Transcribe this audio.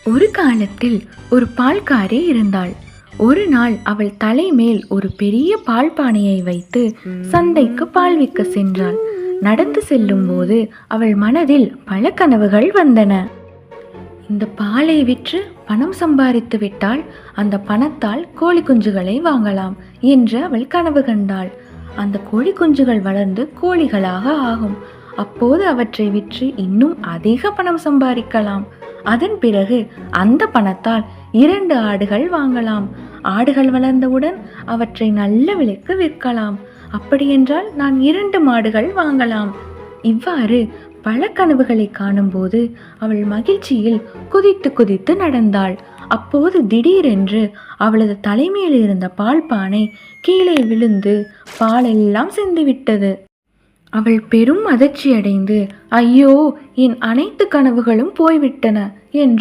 ஒரு காலத்தில் ஒரு பால்காரி இருந்தாள். ஒரு நாள் அவள் தலைமேல் ஒரு பெரிய பால் பானையை வைத்து சந்தைக்கு பால் விற்க சென்றாள். நடந்து செல்லும் போது அவள் மனதில் பல கனவுகள் வந்தன. இந்த பாலை விற்று பணம் சம்பாதித்து விட்டால் அந்த பணத்தால் கோழி குஞ்சுகளை வாங்கலாம் என்று அவள் கனவு கண்டாள். அந்த கோழி குஞ்சுகள் வளர்ந்து கோழிகளாக ஆகும். அப்போது அவற்றை விற்று இன்னும் அதிக பணம் சம்பாதிக்கலாம். அதன் பிறகு அந்த பணத்தால் 2 ஆடுகள் வாங்கலாம். ஆடுகள் வளர்ந்தவுடன் அவற்றை நல்ல விலைக்கு விற்கலாம். அப்படியென்றால் நான் 2 மாடுகள் வாங்கலாம். இவ்வாறு பல கனவுகளை காணும்போது அவள் மகிழ்ச்சியில் குதித்து குதித்து நடந்தாள். அப்போது திடீரென்று அவளது தலைமையில் இருந்த பால் பானை கீழே விழுந்து பாலெல்லாம் சிந்திவிட்டது. அவள் பெரும் அதிர்ச்சியடைந்து, ஐயோ, என் அனைத்து கனவுகளும் போய்விட்டன என்று